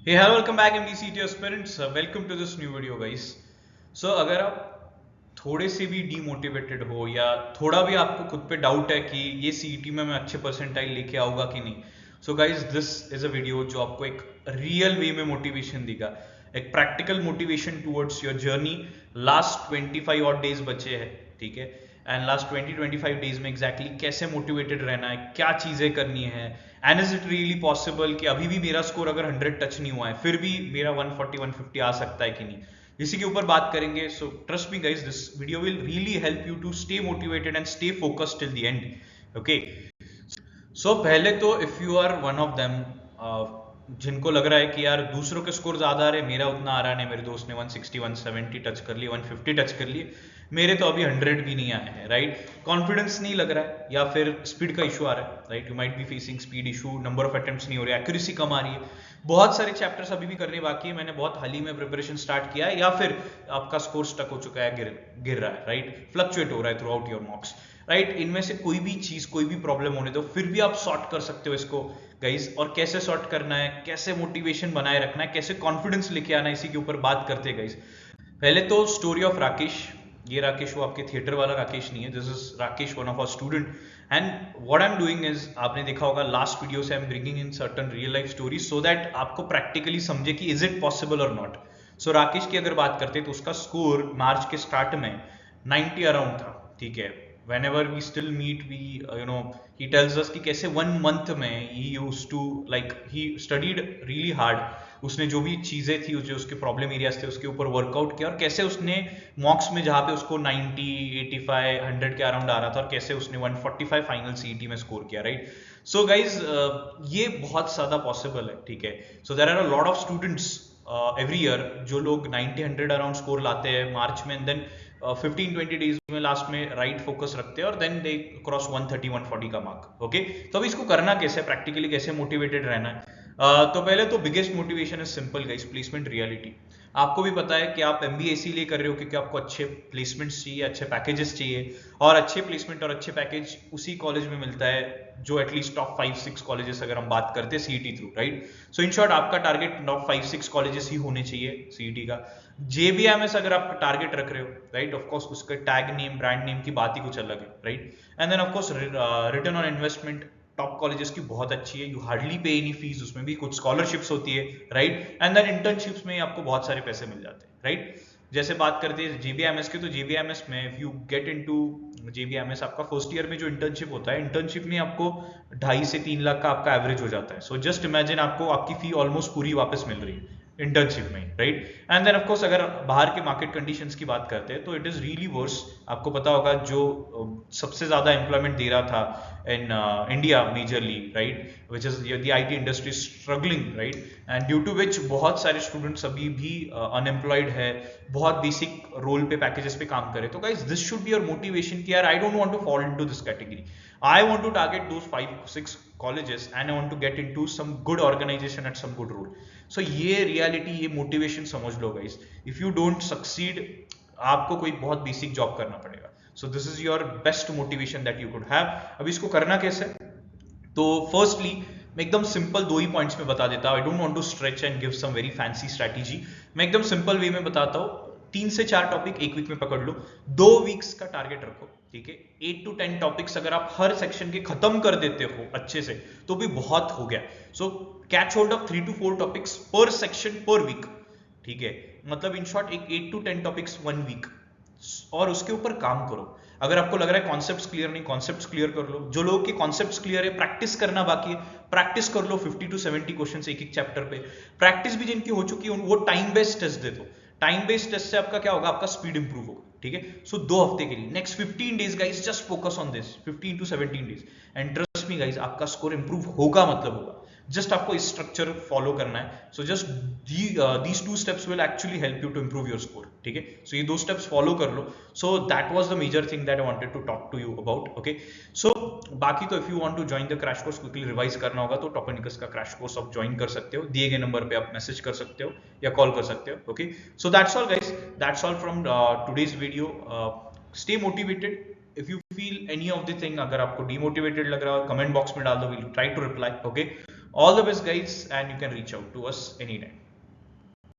Hey, hello, welcome back MBCT aspirants. Welcome to this new video, guys. So अगर आप थोड़े से भी डीमोटिवेटेड हो या थोड़ा भी आपको खुद पे डाउट है कि ये सीईटी में मैं अच्छे परसेंटाइल लेके आऊंगा कि नहीं, so guys this is a video जो आपको एक रियल वे में मोटिवेशन देगा, एक practical motivation towards your journey. Last 25 और डेज बचे हैं, ठीक है, एंड लास्ट 20-25 डेज में एग्जैक्टली कैसे मोटिवेटेड रहना है, क्या चीजें करनी है, and is it really possible कि अभी भी मेरा स्कोर अगर 100 टच नहीं हुआ है फिर भी मेरा 140-150 आ सकता है कि नहीं, इसी के ऊपर बात करेंगे। So trust me guys, this video will really help you to stay motivated and stay focused till the end. Okay, so पहले तो if you are one of them जिनको लग रहा है कि यार दूसरों के स्कोर ज्यादा आ रहे, मेरा उतना आ रहा नहीं, मेरे दोस्त ने 160 170 टच कर लिए, 150 टच कर लिए, मेरे तो अभी 100 भी नहीं आए हैं, राइट। कॉन्फिडेंस नहीं लग रहा है या फिर स्पीड का इशू आ रहा है, right. You might be facing speed issue, number of attempts नहीं हो रही, एक्यूरेसी कम आ रही है, बहुत सारे चैप्टर्स अभी भी करने बाकी है, मैंने बहुत हाल ही में प्रिपरेशन स्टार्ट किया है, या फिर आपका स्कोर स्टक हो चुका है, गिर रहा है, राइट, फ्लक्चुएट हो रहा है थ्रू आउट योर मॉक्स, राइट। इनमें से कोई भी चीज, कोई भी प्रॉब्लम होने दो, फिर भी आप सॉर्ट कर सकते हो इसको गाइस। और कैसे सॉर्ट करना है, कैसे मोटिवेशन बनाए रखना है, कैसे कॉन्फिडेंस लेके आना है, इसी के ऊपर बात करते हैं गाइस। पहले तो स्टोरी ऑफ राकेश। ये राकेश वो आपके थिएटर वाला राकेश नहीं है, this is Rakesh, one of our student. And what I am doing is, आपने देखा होगा लास्ट वीडियो से I am bringing in certain real life stories so that आपको प्रैक्टिकली समझे कि इज इट पॉसिबल और नॉट। सो राकेश की अगर बात करते हैं तो उसका स्कोर मार्च के स्टार्ट में 90 अराउंड था, ठीक है। whenever we still meet, we he tells us कि कैसे 1 month में he used to, like, he studied really hard, उसने जो भी चीजें थी, जो उसके प्रॉब्लम एरियाज थे उसके ऊपर वर्कआउट किया, और कैसे उसने मॉक्स में जहाँ पे उसको 90 85 100 के अराउंड आ रहा था, और कैसे उसने 145 फाइनल सीईटी में स्कोर किया, राइट। सो गाइज ये बहुत ज्यादा पॉसिबल है, ठीक है। So there are a lot of students every year जो लोग 90-100 अराउंड स्कोर लाते हैं मार्च में, एंड देन 15-20 डेज में लास्ट में राइट फोकस रखते हैं, और देन दे क्रॉस 130-140 का मार्क। ओके, तो अब इसको करना कैसे, प्रैक्टिकली कैसे मोटिवेटेड रहना है। तो पहले तो biggest motivation is simple guys, placement reality. आपको भी पता है कि आप एमबीए इसीलिए कर रहे हो क्योंकि आपको अच्छे प्लेसमेंट्स चाहिए, अच्छे पैकेजेस चाहिए, और अच्छे प्लेसमेंट और अच्छे पैकेज उसी कॉलेज में मिलता है जो एटलीस्ट टॉप 5-6 कॉलेजेस अगर हम बात करते हैं CET through, right. So in short आपका टारगेट टॉप 5-6 कॉलेजेस ही होने चाहिए सीईटी का। जेबीएमएस अगर आप टारगेट रख रहे हो, राइट, ऑफ कोर्स उसका टैग नेम, ब्रांड नेम की बात ही कुछ अलग है, right. And then of course return on investment top colleges की बहुत अच्छी है, you hardly pay any fees, उसमें भी कुछ स्कॉलरशिप्स होती है, राइट। एंड देन इंटर्नशिप्स में आपको बहुत सारे पैसे मिल जाते हैं, राइट। जैसे बात करते हैं जेबीएमएस की, तो जेबीएमएस में if you get into JBMS, आपका फर्स्ट ईयर में जो इंटर्नशिप होता है, इंटर्नशिप में आपको 2.5 से 3 लाख का आपका एवरेज हो जाता है। सो जस्ट इमेजिन, आपको आपकी फी ऑलमोस्ट पूरी वापस मिल रही है इंटर्नशिप में, right. And then of course अगर बाहर के मार्केट कंडीशंस की बात करते हैं तो इट इज रियली वर्स। आपको पता होगा जो सबसे ज्यादा एम्प्लॉयमेंट दे रहा था in India majorly, right, which is the IT industry struggling, right, and due to which बहुत सारे स्टूडेंट्स अभी भी अनएम्प्लॉयड है, बहुत बेसिक रोल पे पैकेजेस पे काम करे। तो guys this should be your motivation कि यार I don't want to fall into this category, I want to target those 5-6 colleges and I want to get into some good organization at some good role. So ये reality, ये motivation समझ लो guys. If you don't succeed, आपको कोई बहुत basic job करना पड़ेगा. So this is your best motivation that you could have. अब इसको करना कैसे? तो फर्स्टली मैं एकदम सिंपल 2 ही पॉइंट्स में बता देता हूँ। I don't want to stretch and give some very fancy strategy. मैं एकदम सिंपल वे में बताता हूँ। 3 से 4 टॉपिक एक वीक में पकड़ लो, 2 वीक्स का टारगेट रखो, ठीक है। 8 to 10 टॉपिक्स अगर आप हर सेक्शन के खत्म कर देते हो अच्छे से तो भी बहुत हो गया। सो catch hold of 3 to 4 topics पर सेक्शन पर वीक, ठीक है। मतलब इन शॉर्ट एक 8 to 10 टॉपिक्स 1 वीक, और उसके ऊपर काम करो। अगर आपको लग रहा है कॉन्सेप्ट्स क्लियर नहीं, कॉन्सेप्ट्स क्लियर कर लो। जो लोगों के कॉन्सेप्ट्स क्लियर है, प्रैक्टिस करना बाकी है, प्रैक्टिस कर लो 50 to 70 क्वेश्चंस एक एक चैप्टर पे। प्रैक्टिस भी जिनकी हो चुकी है वो टाइम बेस्ड टेस्ट दे दो। टाइम बेस्ड टेस्ट से आपका क्या होगा, आपका स्पीड इंप्रूव होगा, ठीक है। सो 2 हफ्ते के लिए, next 15 days guys, just focus on this 15 to 17 days, and trust me guys, आपका स्कोर इंप्रूव होगा, मतलब होगा। जस्ट आपको इस स्ट्रक्चर फॉलो करना है। So just these 2 steps will actually help you to improve your score, ठीक है। सो ये 2 स्टेप्स फॉलो कर लो। So that was the major thing that I wanted to talk to you about, okay. So बाकी तो if you want to join the crash course, quickly revise करना होगा तो टॉपिनिकस का क्रैश कोर्स आप ज्वाइन कर सकते हो, दिए गए नंबर पे आप मैसेज कर सकते हो या कॉल कर सकते हो, okay. So that's all guys, that's all from today's video. Stay motivated. If you feel any of the thing, अगर आपको डिमोटिवेटेड लग रहा है, कमेंट बॉक्स में डाल दो, will try to reply, okay. All the best guys, and you can reach out to us anytime.